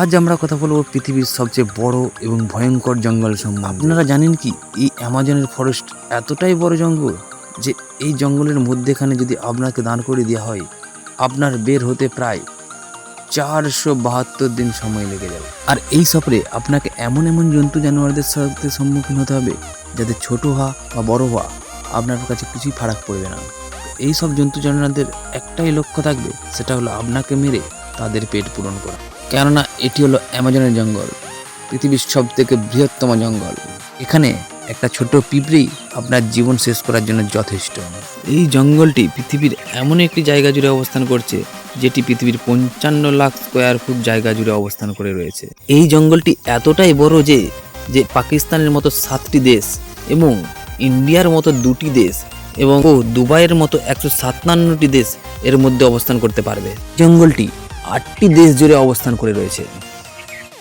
আজ আমরা কথা বলবো পৃথিবীর সবচেয়ে বড় এবং ভয়ঙ্কর জঙ্গল সম্বন্ধে। আপনারা জানেন কি এই অ্যামাজনের ফরেস্ট এতটাই বড় জঙ্গল যে এই জঙ্গলের মধ্যেখানে যদি আপনাকে দাঁড় করে দেওয়া হয় আপনার বের হতে প্রায় 472 দিন সময় লেগে যাবে। আর এই সফরে আপনাকে এমন এমন জন্তু জানোয়ারদের সাথে সম্মুখীন হতে হবে যাদের ছোট হওয়া বা বড় হওয়া আপনার কাছে কিছুই ফারাক পড়বে না। এই সব জন্তু জানোয়ারদের একটাই লক্ষ্য থাকবে, সেটা হলো আপনাকে মেরে তাদের পেট পূরণ করা। কেননা এটি হলো অ্যামাজনের জঙ্গল, পৃথিবীর সব থেকে বৃহত্তম জঙ্গল। এখানে একটা ছোট পিঁপড়েই আপনার জীবন শেষ করার জন্য যথেষ্ট। এই জঙ্গলটি পৃথিবীর এমন একটি জায়গা জুড়ে অবস্থান করছে যেটি পৃথিবীর 55 লাখ স্কোয়ার ফুট জায়গা জুড়ে অবস্থান করে রয়েছে। এই জঙ্গলটি এতটাই বড় যে পাকিস্তানের মতো 7টি দেশ এবং ইন্ডিয়ার মতো 2টি দেশ এবং দুবাইয়ের মতো 157টি দেশ এর মধ্যে অবস্থান করতে পারবে। জঙ্গলটি 8টি দেশ জুড়ে অবস্থান করে রয়েছে।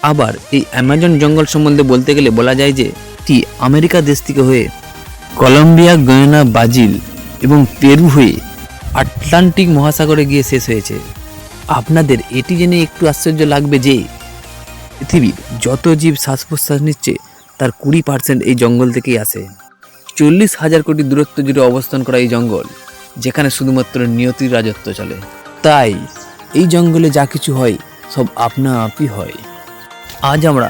আবার এই অ্যামাজন জঙ্গল সম্বন্ধে বলতে গেলে বলা যায় যে এটি আমেরিকা দেশ থেকে হয়ে কলম্বিয়া, গয়ানা, ব্রাজিল এবং পেরু হয়ে আটলান্টিক মহাসাগরে গিয়ে শেষ হয়েছে। আপনাদের এটি জেনে একটু আশ্চর্য লাগবে যে পৃথিবীর যত জীব শ্বাস প্রশ্বাস নিচ্ছে তার 20% এই জঙ্গল থেকেই আসে। 40,000 কোটি দূরত্ব জুড়ে অবস্থান করা এই জঙ্গল, যেখানে শুধুমাত্র নিয়তির রাজত্ব চলে। তাই এই জঙ্গলে যা কিছু হয় সব আপনা আপই হয়। আজ আমরা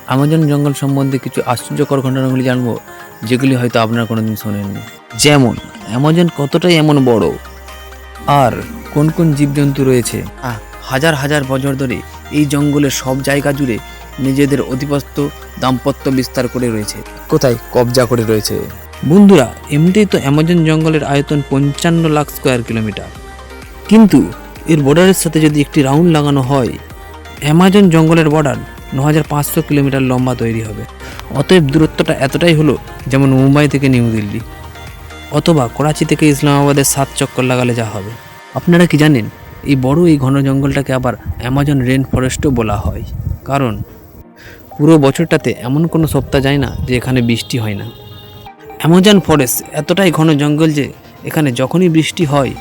অ্যামাজন জঙ্গল সম্বন্ধে কিছু আশ্চর্যকর ঘটনাগুলি জানবো যেগুলি হয়তো আপনারা কোনোদিন শোনেননি। যেমন অ্যামাজন কতটাই এমন বড় আর কোন কোন জীবজন্তু রয়েছে। হাজার হাজার বছর ধরে এই জঙ্গলের সব জায়গা জুড়ে নিজেদের আধিপত্য দাম্পত্য বিস্তার করে রয়েছে, কোথায় কবজা করে রয়েছে। বন্ধুরা, এমনিতেই তো অ্যামাজন জঙ্গলের আয়তন 55 লাখ স্কোয়ার কিলোমিটার, কিন্তু এর বর্ডারের সাথে যদি একটি রাউন্ড লাগানো হয় অ্যামাজন জঙ্গলের বর্ডার 9500 কিলোমিটার লম্বা তৈরি হবে। অতএব দূরত্বটা এতটাই হলো যেমন মুম্বাই থেকে নিউ দিল্লি অথবা করাচি থেকে ইসলামাবাদের 7 চক্কর লাগালে যা হবে। আপনারা কি জানেন এই বড় এই ঘন জঙ্গলটাকে আবার অ্যামাজন রেন ফরেস্টও বলা হয়, কারণ পুরো বছরটাতে এমন কোনো সপ্তাহ যায় না যে এখানে বৃষ্টি হয় না। অ্যামাজন ফরেস্ট এতটাই ঘন জঙ্গল যে এখানে যখনই বৃষ্টি হয়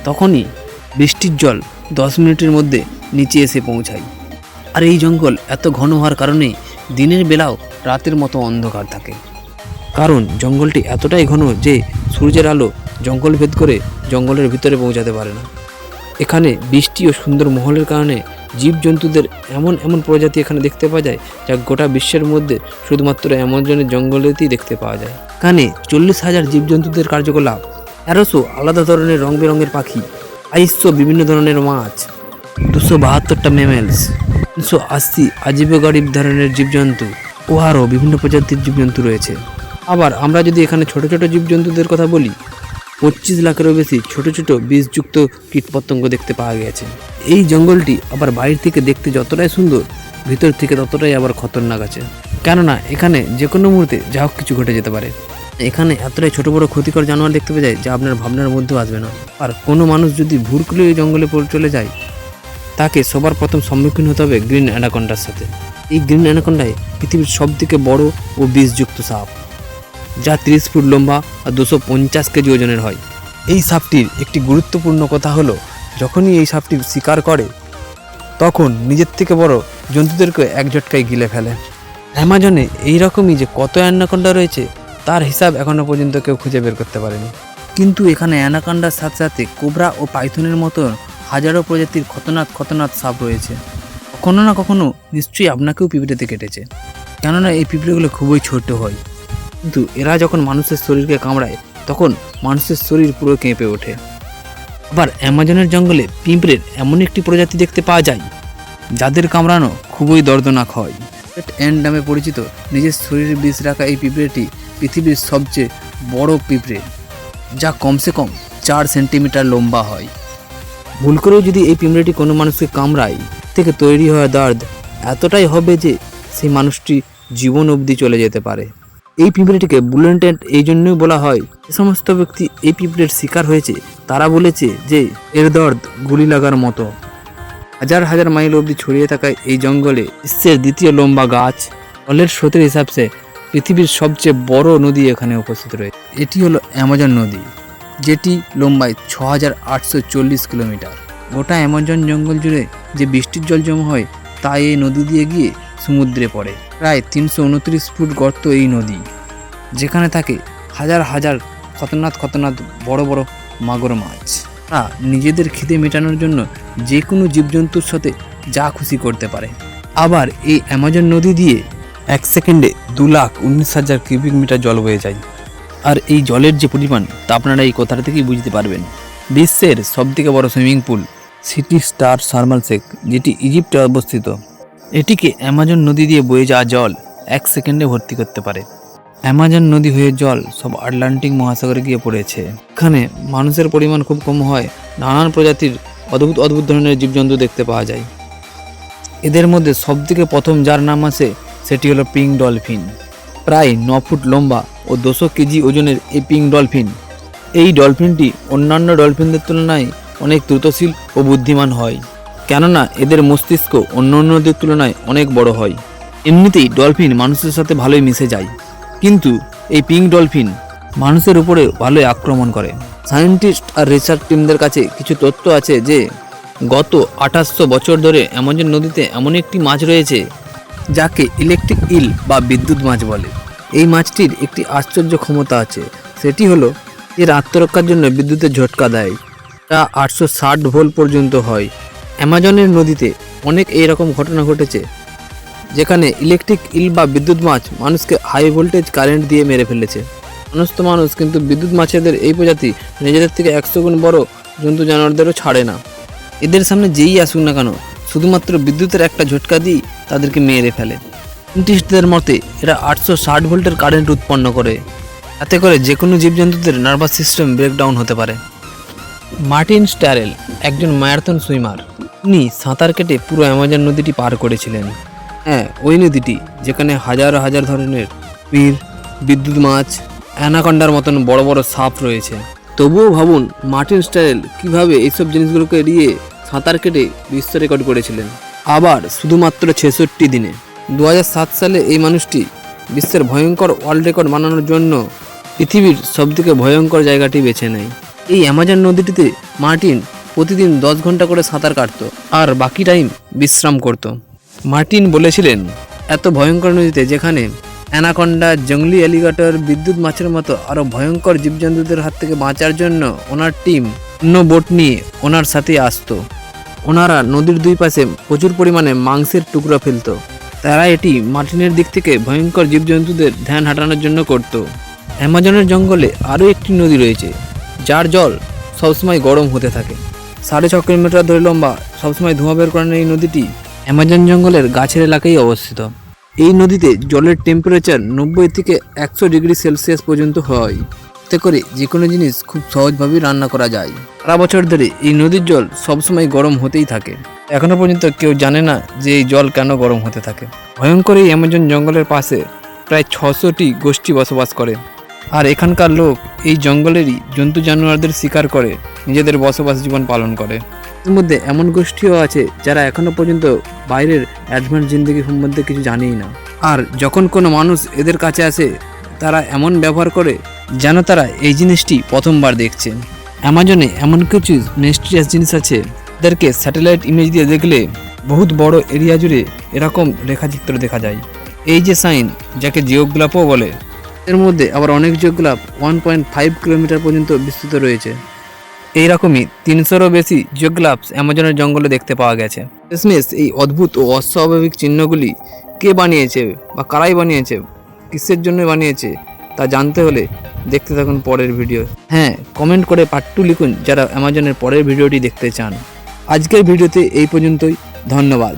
তখনই বৃষ্টির জল 10 মিনিটের মধ্যে নিচে এসে পৌঁছায়। আর এই জঙ্গল এত ঘন হওয়ার কারণে দিনের বেলাও রাতের মতো অন্ধকার থাকে, কারণ জঙ্গলটি এতটাই ঘন যে সূর্যের আলো জঙ্গল ভেদ করে জঙ্গলের ভিতরে পৌঁছাতে পারে না। এখানে বৃষ্টি ও সুন্দর মহলের কারণে জীবজন্তুদের এমন এমন প্রজাতি এখানে দেখতে পাওয়া যায় যা গোটা বিশ্বের মধ্যে শুধুমাত্র অ্যামাজনের জঙ্গলেতেই দেখতে পাওয়া যায়। এখানে 40,000 জীবজন্তুদের কার্যকলাপ, 1300 আলাদা ধরনের রং বেরঙের পাখি, 2200 বিভিন্ন ধরনের মাছ, 272টা ম্যামেলস, 380 আজীবগরিব ধরনের জীবজন্তু ও আরও বিভিন্ন প্রজাতির জীবজন্তু রয়েছে। আবার আমরা যদি এখানে ছোট ছোট জীবজন্তুদের কথা বলি, 25 লাখেরও বেশি ছোট ছোট বিষযুক্ত কীটপতঙ্গ দেখতে পাওয়া গেছে। এই জঙ্গলটি আবার বাইরে থেকে দেখতে যতটাই সুন্দর, ভিতর থেকে ততটাই আবার খতরনাক আছে, কেননা এখানে যে কোনো মুহূর্তে যা হোক কিছু ঘটে যেতে পারে। এখানে এতটাই ছোট বড় ক্ষতিকর জানোয়ার দেখতে পেয়ে যায় যা আপনার ভাবনার মধ্যেও আসবে না। আর কোনো মানুষ যদি ভুল করে এই জঙ্গলে চলে যায় তাকে সবার প্রথম সম্মুখীন হতে হবে গ্রিন অ্যানাকোন্ডার সাথে। এই গ্রিন অ্যানাকোন্ডায় পৃথিবীর সবথেকে বড় ও বিষযুক্ত সাপ, যা 30 ফুট লম্বা আর 250 কেজি ওজনের হয়। এই সাপটির একটি গুরুত্বপূর্ণ কথা হলো, যখনই এই সাপটি শিকার করে তখন নিজের থেকে বড় জন্তুদেরকে এক ঝটকায় গিলে ফেলে। অ্যামাজনে এইরকমই যে কত অ্যানাকোন্ডা রয়েছে তার হিসাব এখনও পর্যন্ত কেউ খুঁজে বের করতে পারেনি। কিন্তু এখানে অ্যানাকোন্ডার সাথে সাথে কোবরা ও পাইথনের মতো হাজারো প্রজাতির খতরনাক সাপ রয়েছে। কখনো না কখনো নিশ্চয়ই আপনাকেও পিঁপড়েতে কেটেছে, কেননা এই পিঁপড়েগুলো খুবই ছোট হয়, কিন্তু এরা যখন মানুষের শরীরকে কামড়ায় তখন মানুষের শরীর পুরো কেঁপে ওঠে। আবার অ্যামাজনের জঙ্গলে পিঁপড়ের এমন একটি প্রজাতি দেখতে পাওয়া যায় যাদের কামড়ানো খুবই দর্দনাক হয়। রেড অ্যান্ট নামে পরিচিত নিজের শরীরে বিষ রাখা এই পিঁপড়েটি পৃথিবীর সবচেয়ে বড় পিঁপড়ে, যা কমসে কম 4 সেন্টিমিটার লম্বা হয়। ভুল করেও যদি এই পিঁপড়েটি কোনো মানুষকে কামড়ায় থেকে তৈরি হওয়া দর্দ এতটাই হবে যে সেই মানুষটি জীবন অবধি চলে যেতে পারে। এই পিঁপড়েটিকে বুলেট অ্যান্ট এই জন্যই বলা হয়। যে সমস্ত ব্যক্তি এই পিঁপড়ের শিকার হয়েছে তারা বলেছে যে এর দর্দ গুলি লাগার মতো। হাজার হাজার মাইল অবধি ছড়িয়ে থাকা এই জঙ্গলে বিশ্বের দ্বিতীয় লম্বা গাছ, জলের স্রোতের হিসাবে পৃথিবীর সবচেয়ে বড় নদী এখানে উপস্থিত রয়েছে। এটি হলো অ্যামাজন নদী, যেটি লম্বায় 6840 কিলোমিটার। গোটা অ্যামাজন জঙ্গল জুড়ে যে বৃষ্টির জল জমা হয় তাই এই নদী দিয়ে গিয়ে সমুদ্রে পড়ে। প্রায় 329 ফুট গর্ত এই নদী, যেখানে থাকে হাজার হাজার খতরনাক বড় বড় মাগুর মাছ। তারা নিজেদের খিদে মেটানোর জন্য যে কোনো জীবজন্তুর সাথে যা খুশি করতে পারে। আবার এই অ্যামাজন নদী দিয়ে 1 সেকেন্ডে 2,19,000 কিউবিক মিটার জল বয়ে যায়। আর এই জলের যে পরিমাণ তা আপনারা এই কথাটা থেকেই বুঝতে পারবেন। বিশ্বের সবথেকে বড় swimming pool city star Sharm Sheikh, যেটি ইজিপ্টে অবস্থিত, এটিকে অ্যামাজন নদী দিয়ে বয়ে যাওয়া জল 1 সেকেন্ডে ভর্তি করতে পারে। অ্যামাজন নদী হয়ে জল সব আটলান্টিক মহাসাগরে গিয়ে পড়েছে। এখানে মানুষের পরিমাণ খুব কম হয়, নানান প্রজাতির অদ্ভুত ধরনের জীবজন্তু দেখতে পাওয়া যায়। এদের মধ্যে সবথেকে প্রথম যার নাম আসে সেটি হলো পিঙ্ক ডলফিন। প্রায় 9 ফুট লম্বা ও 200 কেজি ওজনের এই পিঙ্ক ডলফিন। এই ডলফিনটি অন্যান্য ডলফিনদের তুলনায় অনেক দ্রুতশীল ও বুদ্ধিমান হয়, কেননা এদের মস্তিষ্ক অন্যান্যদের তুলনায় অনেক বড় হয়। এমনিতেই ডলফিন মানুষের সাথে ভালোই মিশে যায়, কিন্তু এই পিঙ্ক ডলফিন মানুষের উপরে ভালোই আক্রমণ করে। সায়েন্টিস্ট আর রিসার্চ টিমদের কাছে কিছু তথ্য আছে যে গত 2800 বছর ধরে অ্যামাজন নদীতে এমন একটি মাছ রয়েছে যাকে ইলেকট্রিক ইল বা বিদ্যুৎ মাছ বলে। এই মাছটির একটি আশ্চর্য ক্ষমতা আছে, সেটি হলো এর আত্মরক্ষার জন্য বিদ্যুতের ঝটকা দেয়, যা 860 ভোল্ট পর্যন্ত হয়। অ্যামাজনের নদীতে অনেক এইরকম ঘটনা ঘটেছে যেখানে ইলেকট্রিক ইল বা বিদ্যুৎ মাছ মানুষকে হাই ভোল্টেজ কারেন্ট দিয়ে মেরে ফেলেছে। মানুষ কিন্তু বিদ্যুৎ মাছেদের এই প্রজাতি নিজেদের থেকে 100 গুণ বড় জন্তু জানোয়ারদেরও ছাড়ে না। এদের সামনে যেই আসুক না কেন, শুধুমাত্র বিদ্যুতের একটা ঝটকা দিয়ে তাদেরকে মেরে ফেলে। সায়েন্টিস্টদের মতে এরা 860 ভোল্টের কারেন্ট উৎপন্ন করে, তাতে করে যে কোনো জীবজন্তুদের নার্ভাস সিস্টেম ব্রেকডাউন হতে পারে। মার্টিন স্ট্যারেল একজন ম্যারাথন সুইমার। উনি সাঁতার কেটে পুরো অ্যামাজন নদীটি পার করেছিলেন। হ্যাঁ, ওই নদীটি যেখানে হাজার হাজার ধরনের পীর, বিদ্যুৎ মাছ, অ্যানাকন্ডার মতন বড় বড় সাপ রয়েছে। তবুও ভাবুন মার্টিন স্ট্যারেল কীভাবে এইসব জিনিসগুলোকে এড়িয়ে সাঁতার কেটে বিশ্ব রেকর্ড করেছিলেন, আবার শুধুমাত্র 66 দিনে। 2007 সালে এই মানুষটি বিশ্বের ভয়ঙ্কর ওয়ার্ল্ড রেকর্ড বানানোর জন্য পৃথিবীর সবথেকে ভয়ঙ্কর জায়গাটি বেছে নেয়। এই অ্যামাজন নদীটিতে মার্টিন প্রতিদিন 10 ঘন্টা করে সাঁতার কাটত আর বাকি টাইম বিশ্রাম করত। মার্টিন বলেছিলেন, এত ভয়ঙ্কর নদীতে যেখানে অ্যানাকন্ডা, জঙ্গলি অ্যালিগেটর, বিদ্যুৎ মাছের মতো আরও ভয়ঙ্কর জীবজন্তুদের হাত থেকে বাঁচার জন্য ওনার টিম অন্য বোট নিয়ে ওনার সাথে আসতো। ওনারা নদীর দুই পাশে প্রচুর পরিমাণে মাংসের টুকরো ফেলত। তারা এটি মার্টিনের দিক থেকে ভয়ঙ্কর জীবজন্তুদের ধ্যান হাঁটানোর জন্য করত। অ্যামাজনের জঙ্গলে আরও একটি নদী রয়েছে যার জল সবসময় গরম হতে থাকে। 6.5 কিলোমিটার ধরে লম্বা, সবসময় ধোঁয়া বের করেন এই নদীটি অ্যামাজন জঙ্গলের গাছের এলাকায় অবস্থিত। এই নদীতে জলের টেম্পারেচার 90 থেকে 100 ডিগ্রি সেলসিয়াস পর্যন্ত হয়, এতে করে যে কোনো জিনিস খুব সহজভাবেই রান্না করা যায়। সারা বছর ধরে এই নদীর জল সবসময় গরম হতেই থাকে। এখনো পর্যন্ত কেউ জানে না যে এই জল কেন গরম হতে থাকে। ভয়ঙ্কর এই অ্যামাজন জঙ্গলের পাশে প্রায় 600টি গোষ্ঠী বসবাস করে, আর এখানকার লোক এই জঙ্গলেরই জন্তু জানোয়ারদের শিকার করে নিজেদের বসবাস জীবন পালন করে। এর মধ্যে এমন গোষ্ঠীও আছে যারা এখনো পর্যন্ত বাইরের অ্যাডভান্স জিন্দেগি সম্বন্ধে কিছু জানেই না। আর যখন কোনো মানুষ এদের কাছে আসে, তারা এমন ব্যবহার করে যেন তারা এই জিনিসটি প্রথমবার দেখছে। অ্যামাজনে এমন কিছু মিস্টিরিয়াস জিনিস আছে, এদেরকে স্যাটেলাইট ইমেজ দিয়ে দেখলে বহুত বড় এরিয়া জুড়ে এরকম রেখাচিত্র দেখা যায়। এই যে সাইন, যাকে জিওগ্রাফও বলে, এর মধ্যে আবার অনেক জিওগ্রাফ 1.5 কিলোমিটার পর্যন্ত বিস্তৃত রয়েছে। এইরকমই 300-এরও বেশি জিওগ্রাফস অ্যামাজনের জঙ্গলে দেখতে পাওয়া গেছে। শেষমেশ এই অদ্ভুত ও অস্বাভাবিক চিহ্নগুলি কে বানিয়েছে বা কারাই বানিয়েছে, কিসের জন্য বানিয়েছে, তা জানতে হলে দেখতে থাকুন পরের ভিডিও। হ্যাঁ, কমেন্ট করে পার্ট 2 লিখুন যারা অ্যামাজনের পরের ভিডিওটি দেখতে চান। আজকের ভিডিওতে এই পর্যন্তই, ধন্যবাদ।